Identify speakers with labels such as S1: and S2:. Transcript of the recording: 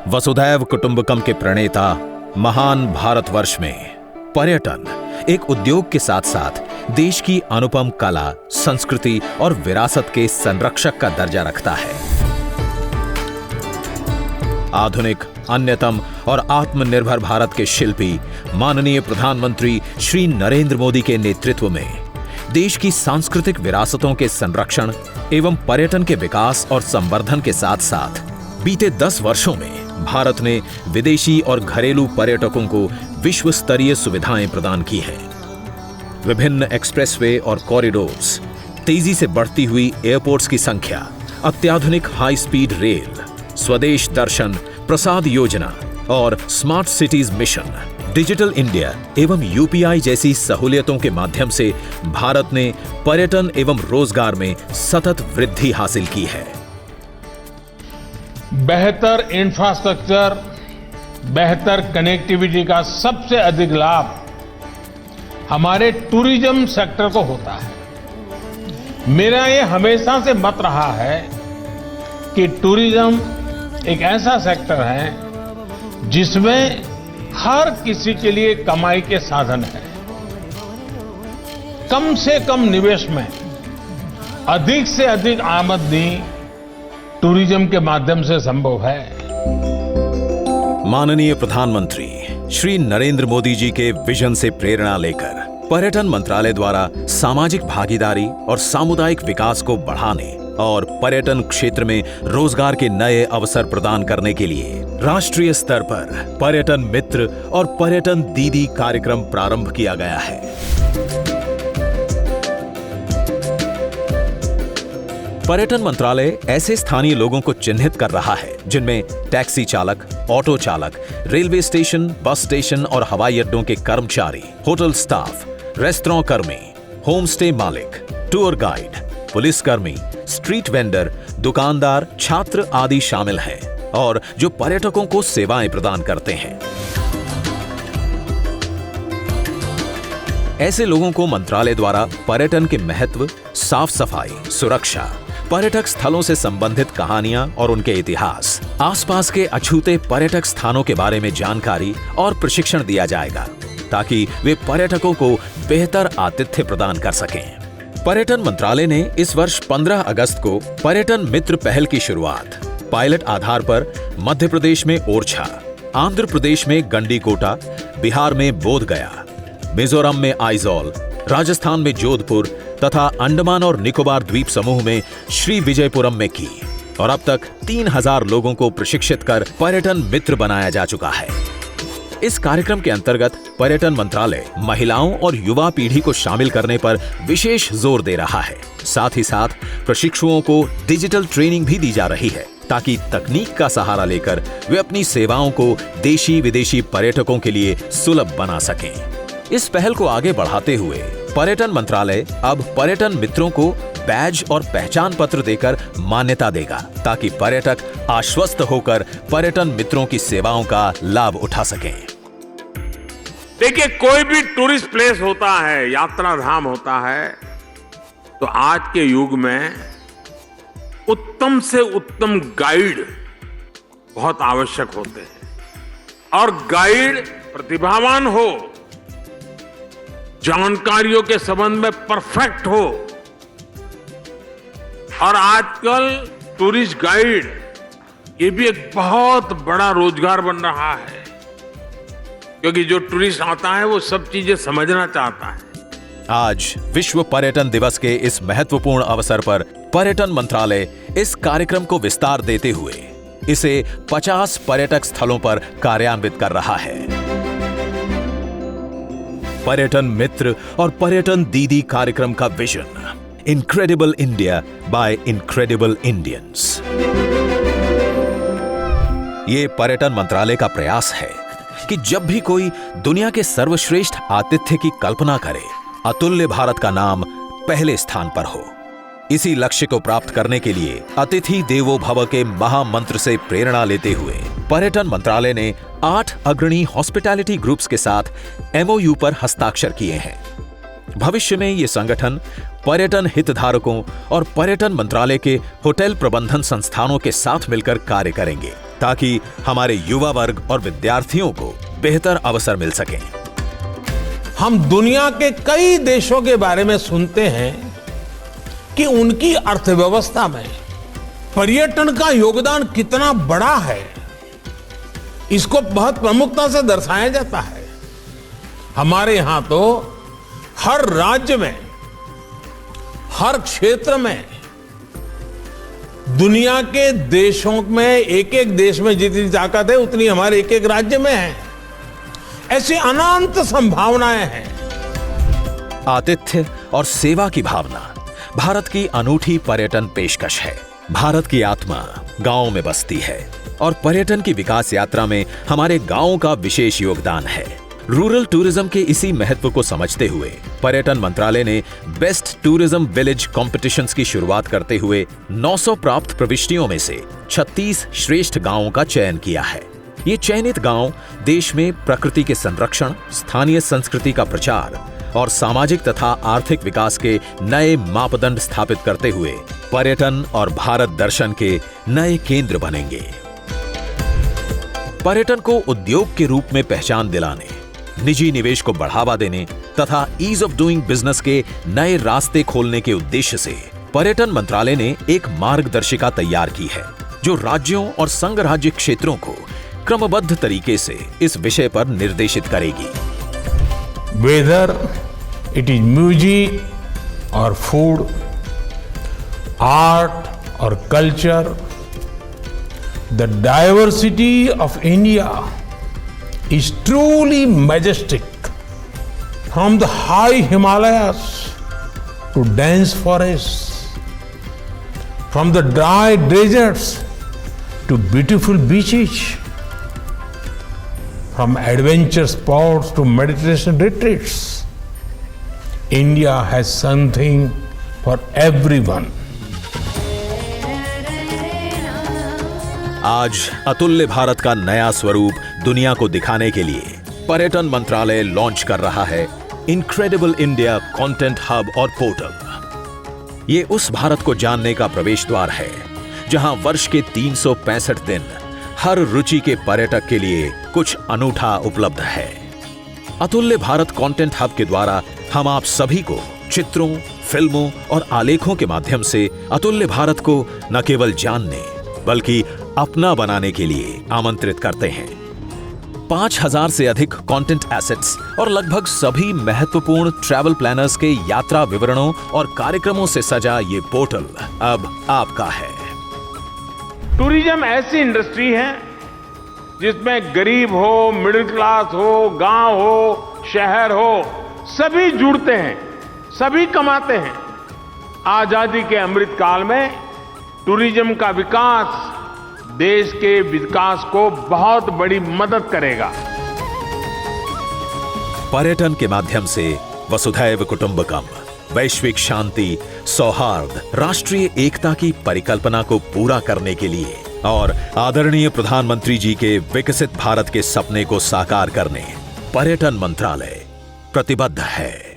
S1: वसुधैव कुटुंबकम के प्रणेता महान भारतवर्ष में पर्यटन एक उद्योग के साथ साथ देश की अनुपम कला, संस्कृति और विरासत के संरक्षक का दर्जा रखता है। आधुनिक, अन्यतम और आत्मनिर्भर भारत के शिल्पी माननीय प्रधानमंत्री श्री नरेंद्र मोदी के नेतृत्व में देश की सांस्कृतिक विरासतों के संरक्षण एवं पर्यटन के विकास और संवर्धन के साथ साथ बीते 10 वर्षों में भारत ने विदेशी और घरेलू पर्यटकों को विश्व स्तरीय सुविधाएं प्रदान की हैं। विभिन्न एक्सप्रेसवे और कॉरिडोर्स, तेजी से बढ़ती हुई एयरपोर्ट्स की संख्या, अत्याधुनिक हाई स्पीड रेल, स्वदेश दर्शन प्रसाद योजना और smart cities mission, digital India एवं यूपीआई जैसी सहूलियतों के माध्यम से भारत ने पर्यटन एवं रोजगार में सतत वृद्धि हासिल की है।
S2: बेहतर इंफ्रास्ट्रक्चर, बेहतर कनेक्टिविटी का सबसे अधिक लाभ हमारे टूरिज्म सेक्टर को होता है। मेरा ये हमेशा से मत रहा है कि टूरिज्म एक ऐसा सेक्टर है जिसमें हर किसी के लिए कमाई के साधन है। कम से कम निवेश में अधिक से अधिक आमदनी टूरिज्म के माध्यम से संभव है।
S1: माननीय प्रधानमंत्री श्री नरेंद्र मोदी जी के विजन से प्रेरणा लेकर पर्यटन मंत्रालय द्वारा सामाजिक भागीदारी और सामुदायिक विकास को बढ़ाने और पर्यटन क्षेत्र में रोजगार के नए अवसर प्रदान करने के लिए राष्ट्रीय स्तर पर पर्यटन मित्र और पर्यटन दीदी कार्यक्रम प्रारंभ किया गया है। पर्यटन मंत्रालय ऐसे स्थानीय लोगों को चिन्हित कर रहा है जिनमें टैक्सी चालक, ऑटो चालक, रेलवे स्टेशन, बस स्टेशन और हवाई अड्डों के कर्मचारी, होटल स्टाफ, रेस्तरां कर्मी, होम स्टे मालिक, टूर गाइड, पुलिस कर्मी, स्ट्रीट वेंडर, दुकानदार, छात्र आदि शामिल हैं और जो पर्यटकों को सेवाएं प्रदान करते हैं। ऐसे लोगों को मंत्रालय द्वारा पर्यटन के महत्व, साफ सफाई, सुरक्षा, पर्यटक स्थलों से संबंधित कहानियां और उनके इतिहास, आसपास के अछूते पर्यटक स्थानों के बारे में जानकारी और प्रशिक्षण दिया जाएगा ताकि वे पर्यटकों को बेहतर आतिथ्य प्रदान कर सकें। पर्यटन मंत्रालय ने इस वर्ष 15 अगस्त को पर्यटन मित्र पहल की शुरुआत पायलट आधार पर मध्य प्रदेश में ओरछा, आंध्र प्रदेश में गंडीकोटा, बिहार में बोधगया, मिजोरम में आइजॉल, राजस्थान में जोधपुर तथा अंडमान और निकोबार द्वीप समूह में श्री विजयपुरम में की और अब तक 3000 लोगों को प्रशिक्षित कर पर्यटन मित्र बनाया जा चुका है। इस कार्यक्रम के अंतर्गत पर्यटन मंत्रालय महिलाओं और युवा पीढ़ी को शामिल करने पर विशेष जोर दे रहा है। साथ ही साथ प्रशिक्षुओं को डिजिटल ट्रेनिंग भी दी जा रही है ताकि तकनीक का सहारा लेकर वे अपनी सेवाओं को देशी विदेशी पर्यटकों के लिए सुलभ बना सकें। इस पहल को आगे बढ़ाते हुए पर्यटन मंत्रालय अब पर्यटन मित्रों को बैज और पहचान पत्र देकर मान्यता देगा ताकि पर्यटक आश्वस्त होकर पर्यटन मित्रों की सेवाओं का लाभ उठा सकें।
S2: देखिए, कोई भी टूरिस्ट प्लेस होता है, यात्रा धाम होता है, तो आज के युग में उत्तम से उत्तम गाइड बहुत आवश्यक होते हैं और गाइड प्रतिभावान हो, जानकारियों के संबंध में परफेक्ट हो। और आजकल टूरिस्ट गाइड ये भी एक बहुत बड़ा रोजगार बन रहा है क्योंकि जो टूरिस्ट आता है वो सब चीजें समझना चाहता है।
S1: आज विश्व पर्यटन दिवस के इस महत्वपूर्ण अवसर पर पर्यटन मंत्रालय इस कार्यक्रम को विस्तार देते हुए इसे 50 पर्यटक स्थलों पर कार्यान्वित कर रहा है। पर्यटन मित्र और पर्यटन दीदी कार्यक्रम का vision, incredible India by incredible Indians. ये पर्यटन मंत्रालय का प्रयास है कि जब भी कोई दुनिया के सर्वश्रेष्ठ आतिथ्य की कल्पना करे, अतुल्य भारत का नाम पहले स्थान पर हो। इसी लक्ष्य को प्राप्त करने के लिए अतिथि देवो भव के महामंत्र से प्रेरणा लेते हुए पर्यटन मंत्रालय ने 8 अग्रणी हॉस्पिटैलिटी ग्रुप्स के साथ MOU पर हस्ताक्षर किए हैं। भविष्य में ये संगठन पर्यटन हितधारकों और पर्यटन मंत्रालय के होटल प्रबंधन संस्थानों के साथ मिलकर कार्य करेंगे ताकि हमारे युवा वर्ग और विद्यार्थियों को बेहतर अवसर मिल सकें।
S2: हम दुनिया के कई देशों के बारे में सुनते हैं कि उनकी अर्थव्यवस्था में पर्यटन का योगदान कितना बड़ा है, इसको बहुत प्रमुखता से दर्शाया जाता है। हमारे यहां तो हर राज्य में, हर क्षेत्र में, दुनिया के देशों में, एक एक देश में जितनी ताकत है उतनी हमारे एक एक राज्य में है। ऐसी अनंत संभावनाएं हैं।
S1: आतिथ्य और सेवा की भावना भारत की अनूठी पर्यटन पेशकश है। भारत की आत्मा गांवों में बसती है और पर्यटन की विकास यात्रा में हमारे गांवों का विशेष योगदान है। रूरल टूरिज्म के इसी महत्व को समझते हुए पर्यटन मंत्रालय ने बेस्ट टूरिज्म विलेज कॉम्पिटिशन्स की शुरुआत करते हुए 900 प्राप्त प्रविष्टियों में से 36 श्रेष्ठ गांवों का चयन किया है। ये चयनित गांव देश में प्रकृति के संरक्षण, स्थानीय संस्कृति का प्रचार और सामाजिक तथा आर्थिक विकास के नए मापदंड स्थापित करते हुए पर्यटन और भारत दर्शन के नए केंद्र बनेंगे। पर्यटन को उद्योग के रूप में पहचान दिलाने, निजी निवेश को बढ़ावा देने तथा ईज ऑफ डूइंग बिजनेस के नए रास्ते खोलने के उद्देश्य से पर्यटन मंत्रालय ने एक मार्गदर्शिका तैयार की है जो राज्यों और संघ राज्य क्षेत्रों को क्रमबद्ध तरीके से इस विषय पर निर्देशित करेगी।
S2: वेदर इट इज म्यूजिक और फूड, आर्ट और culture, the diversity of India is truly majestic. From the high Himalayas to dense forests, from the dry deserts to beautiful beaches, from adventure sports to meditation retreats, India has something for everyone.
S1: आज अतुल्य भारत का नया स्वरूप दुनिया को दिखाने के लिए पर्यटन मंत्रालय लॉन्च कर रहा है इनक्रेडिबल इंडिया कंटेंट हब और पोर्टल। ये उस भारत को जानने का प्रवेश द्वार है जहां वर्ष के 365 दिन हर रुचि के पर्यटक के लिए कुछ अनूठा उपलब्ध है। अतुल्य भारत कंटेंट हब के द्वारा हम आप सभी को चित्रों, फिल्मों और आलेखों के माध्यम से अतुल्य भारत को न केवल जानने बल्कि अपना बनाने के लिए आमंत्रित करते हैं। 5000 से अधिक कंटेंट एसेट्स और लगभग सभी महत्वपूर्ण ट्रैवल प्लानर्स के यात्रा विवरणों और कार्यक्रमों से सजा ये पोर्टल अब आपका है।
S2: टूरिज्म ऐसी इंडस्ट्री है जिसमें गरीब हो, मिडिल क्लास हो, गांव हो, शहर हो, सभी जुड़ते हैं, सभी कमाते हैं। आजादी के अमृत काल में टूरिज्म का विकास देश के विकास को बहुत बड़ी मदद करेगा।
S1: पर्यटन के माध्यम से वसुधैव कुटुंबकम, वैश्विक शांति, सौहार्द, राष्ट्रीय एकता की परिकल्पना को पूरा करने के लिए और आदरणीय प्रधानमंत्री जी के विकसित भारत के सपने को साकार करने पर्यटन मंत्रालय प्रतिबद्ध है।